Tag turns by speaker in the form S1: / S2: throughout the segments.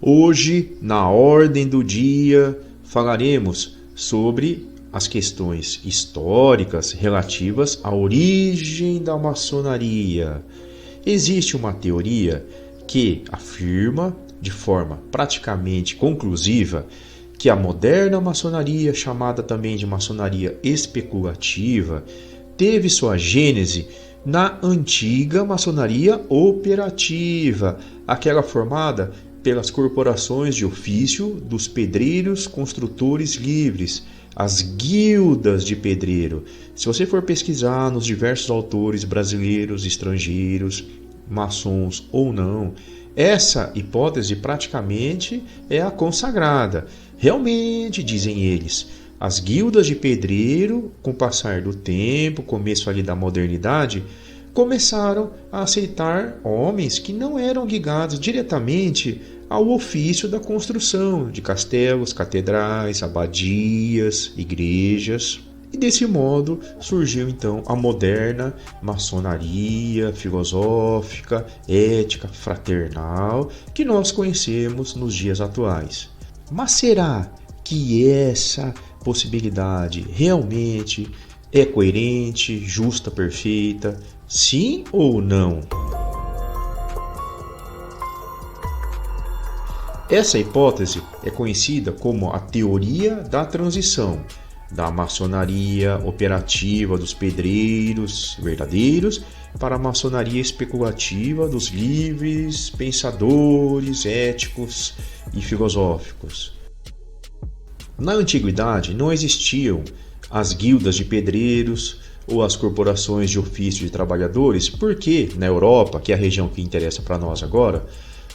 S1: Hoje, na ordem do dia, falaremos sobre as questões históricas relativas à origem da maçonaria. Existe uma teoria que afirma, de forma praticamente conclusiva, que a moderna maçonaria, chamada também de maçonaria especulativa, teve sua gênese na antiga maçonaria operativa, aquela formada pelas corporações de ofício dos pedreiros construtores livres, as guildas de pedreiro. Se você for pesquisar nos diversos autores brasileiros, estrangeiros, maçons ou não, essa hipótese praticamente é a consagrada. Realmente, dizem eles, as guildas de pedreiro, com o passar do tempo, começo ali da modernidade, começaram a aceitar homens que não eram ligados diretamente ao ofício da construção de castelos, catedrais, abadias, igrejas. E desse modo surgiu então a moderna maçonaria filosófica, ética, fraternal, que nós conhecemos nos dias atuais. Mas será que essa possibilidade realmente é coerente, justa, perfeita? Sim ou não? Essa hipótese é conhecida como a teoria da transição da maçonaria operativa dos pedreiros verdadeiros para a maçonaria especulativa dos livres pensadores éticos e filosóficos. Na antiguidade não existiam as guildas de pedreiros ou as corporações de ofício de trabalhadores, porque na Europa, que é a região que interessa para nós agora,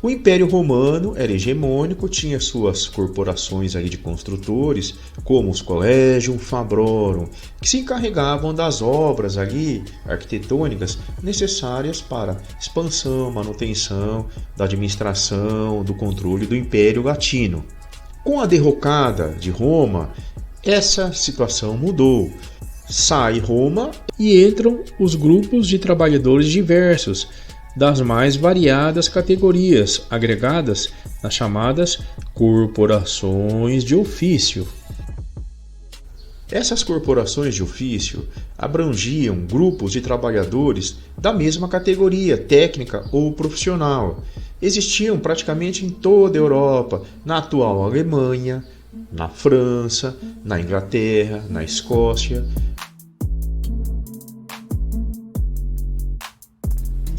S1: o Império Romano era hegemônico, tinha suas corporações ali de construtores, como os Collegium Fabrorum, que se encarregavam das obras ali arquitetônicas necessárias para expansão, manutenção da administração, do controle do Império Latino. Com a derrocada de Roma, essa situação mudou. Sai Roma e entram os grupos de trabalhadores diversos, das mais variadas categorias, agregadas nas chamadas corporações de ofício. Essas corporações de ofício abrangiam grupos de trabalhadores da mesma categoria, técnica ou profissional. Existiam praticamente em toda a Europa, na atual Alemanha, na França, na Inglaterra, na Escócia.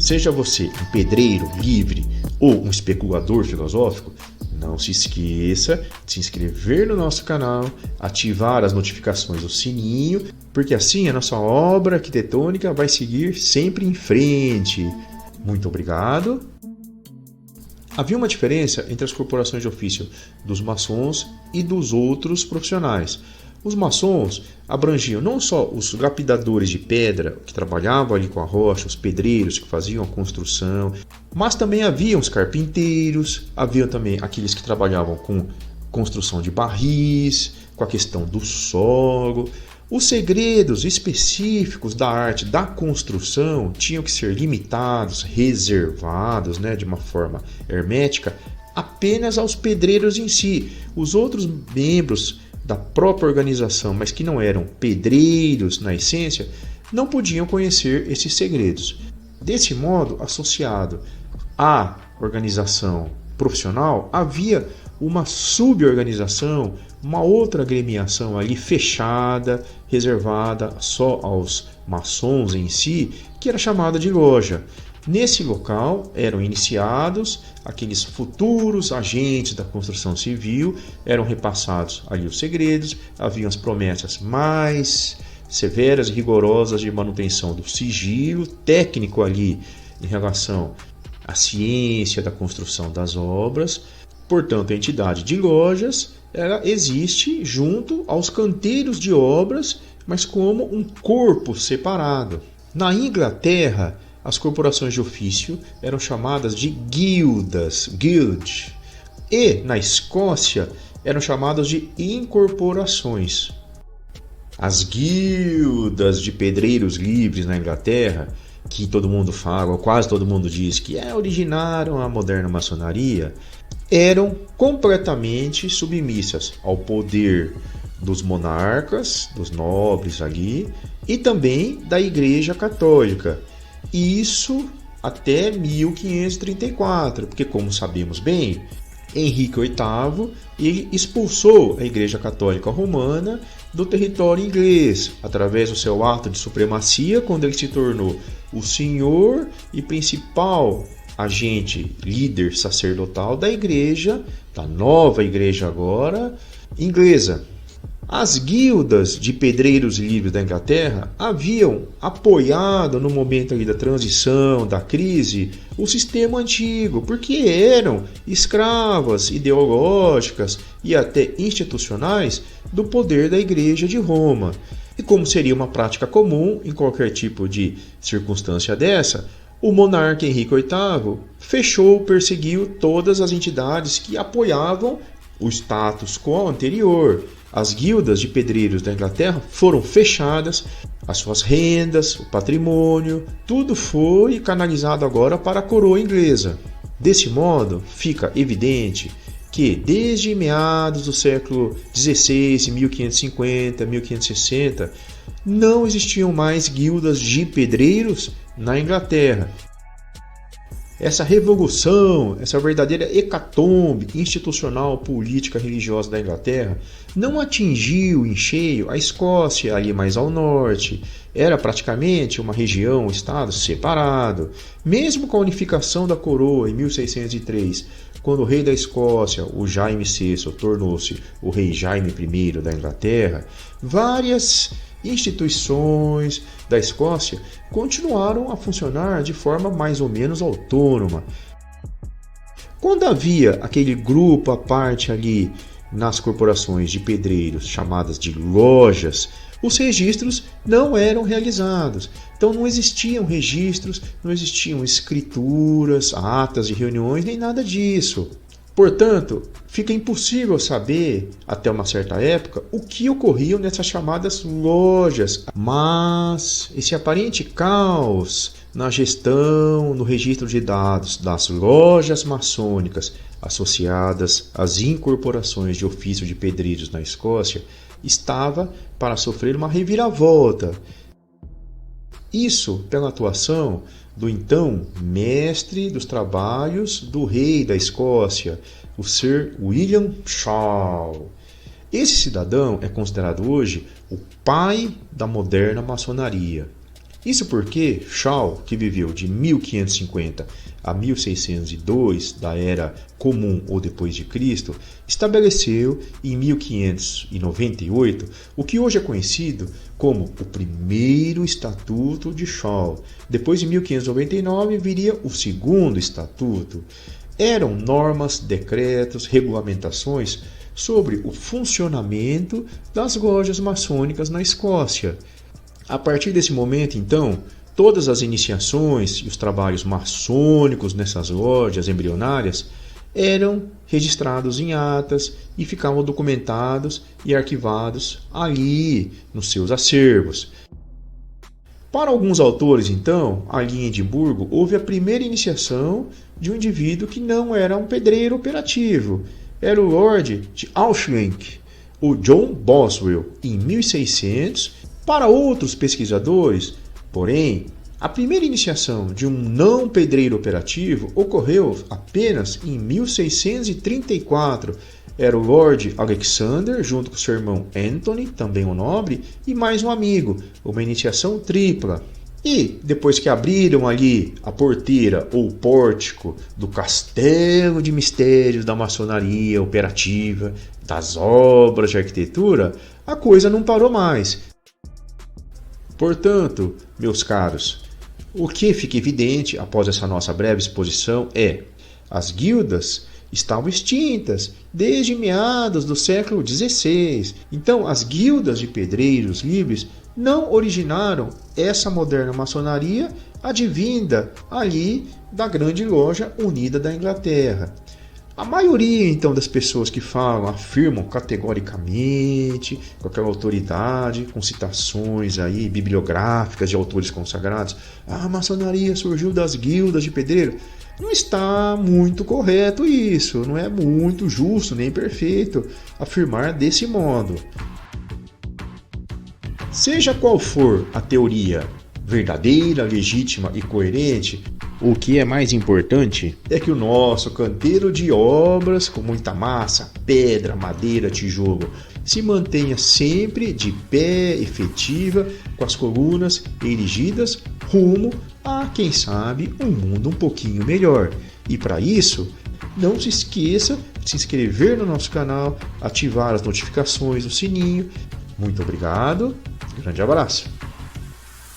S1: Seja você um pedreiro livre ou um especulador filosófico, não se esqueça de se inscrever no nosso canal, ativar as notificações do sininho, porque assim a nossa obra arquitetônica vai seguir sempre em frente. Muito obrigado. Havia uma diferença entre as corporações de ofício dos maçons e dos outros profissionais. Os maçons abrangiam não só os lapidadores de pedra, que trabalhavam ali com a rocha, os pedreiros que faziam a construção, mas também havia os carpinteiros, havia também aqueles que trabalhavam com construção de barris, com a questão do solo. Os segredos específicos da arte da construção tinham que ser limitados, reservados, de uma forma hermética, apenas aos pedreiros em si. Os outros membros da própria organização, mas que não eram pedreiros na essência, não podiam conhecer esses segredos. Desse modo, associado à organização profissional, havia uma suborganização, uma outra agremiação ali fechada, reservada só aos maçons em si, que era chamada de loja. Nesse local eram iniciados aqueles futuros agentes da construção civil, eram repassados ali os segredos, haviam as promessas mais severas e rigorosas de manutenção do sigilo técnico ali em relação à ciência da construção das obras. Portanto, a entidade de lojas ela existe junto aos canteiros de obras, mas como um corpo separado. Na Inglaterra, as corporações de ofício eram chamadas de guildas, guild, e na Escócia eram chamadas de incorporações. As guildas de pedreiros livres na Inglaterra, que todo mundo fala, ou quase todo mundo diz que originaram a moderna maçonaria, eram completamente submissas ao poder dos monarcas, dos nobres ali, e também da Igreja Católica. Isso até 1534, porque, como sabemos bem, Henrique VIII ele expulsou a Igreja Católica Romana do território inglês, através do seu ato de supremacia, quando ele se tornou o senhor e principal agente, líder sacerdotal da igreja, da nova igreja agora, inglesa. As guildas de pedreiros livres da Inglaterra haviam apoiado no momento ali da transição, da crise, o sistema antigo, porque eram escravas ideológicas e até institucionais do poder da Igreja de Roma. E como seria uma prática comum em qualquer tipo de circunstância dessa, o monarca Henrique VIII fechou, perseguiu todas as entidades que apoiavam o status quo anterior. As guildas de pedreiros da Inglaterra foram fechadas, as suas rendas, o patrimônio, tudo foi canalizado agora para a coroa inglesa. Desse modo, fica evidente que desde meados do século XVI, 1550, 1560, não existiam mais guildas de pedreiros na Inglaterra. Essa revolução, essa verdadeira hecatombe institucional, política, religiosa da Inglaterra não atingiu em cheio a Escócia, ali mais ao norte. Era praticamente uma região, um estado separado. Mesmo com a unificação da coroa em 1603, quando o rei da Escócia, o Jaime VI, tornou-se o rei Jaime I da Inglaterra, várias instituições da Escócia continuaram a funcionar de forma mais ou menos autônoma. Quando havia aquele grupo à parte ali nas corporações de pedreiros chamadas de lojas, os registros não eram realizados. Então não existiam registros, não existiam escrituras, atas de reuniões, nem nada disso. Portanto, fica impossível saber, até uma certa época, o que ocorria nessas chamadas lojas. Mas esse aparente caos na gestão, no registro de dados das lojas maçônicas associadas às incorporações de ofício de pedreiros na Escócia estava para sofrer uma reviravolta. Isso pela atuação do então mestre dos trabalhos do rei da Escócia, o Sir William Shaw. Esse cidadão é considerado hoje o pai da moderna maçonaria. Isso porque Shaw, que viveu de 1550 a 1602 da Era Comum ou depois de Cristo, estabeleceu em 1598 o que hoje é conhecido como o primeiro Estatuto de Shaw. Depois de 1599 viria o segundo Estatuto. Eram normas, decretos, regulamentações sobre o funcionamento das lojas maçônicas na Escócia. A partir desse momento, então, todas as iniciações e os trabalhos maçônicos nessas lojas embrionárias eram registrados em atas e ficavam documentados e arquivados ali nos seus acervos. Para alguns autores, então, ali em Edimburgo, houve a primeira iniciação de um indivíduo que não era um pedreiro operativo. Era o Lord de Auchinleck, o John Boswell, em 1600. Para outros pesquisadores, porém, a primeira iniciação de um não pedreiro operativo ocorreu apenas em 1634. Era o Lord Alexander, junto com seu irmão Anthony, também um nobre, e mais um amigo, uma iniciação tripla. E depois que abriram ali a porteira ou pórtico do castelo de mistérios da maçonaria operativa, das obras de arquitetura, a coisa não parou mais. Portanto, meus caros, o que fica evidente após essa nossa breve exposição é: as guildas estavam extintas desde meados do século XVI. Então, as guildas de pedreiros livres não originaram essa moderna maçonaria advinda ali da grande loja unida da Inglaterra. A maioria, então, das pessoas que falam, afirmam categoricamente, com aquela autoridade, com citações aí bibliográficas de autores consagrados, a maçonaria surgiu das guildas de pedreiro. não está muito correto isso, não é muito justo nem perfeito afirmar desse modo. Seja qual for a teoria verdadeira, legítima e coerente, o que é mais importante é que o nosso canteiro de obras, com muita massa, pedra, madeira, tijolo, se mantenha sempre de pé, efetiva, com as colunas erigidas rumo a, quem sabe, um mundo um pouquinho melhor. E para isso, não se esqueça de se inscrever no nosso canal, ativar as notificações, o sininho. Muito obrigado, grande abraço.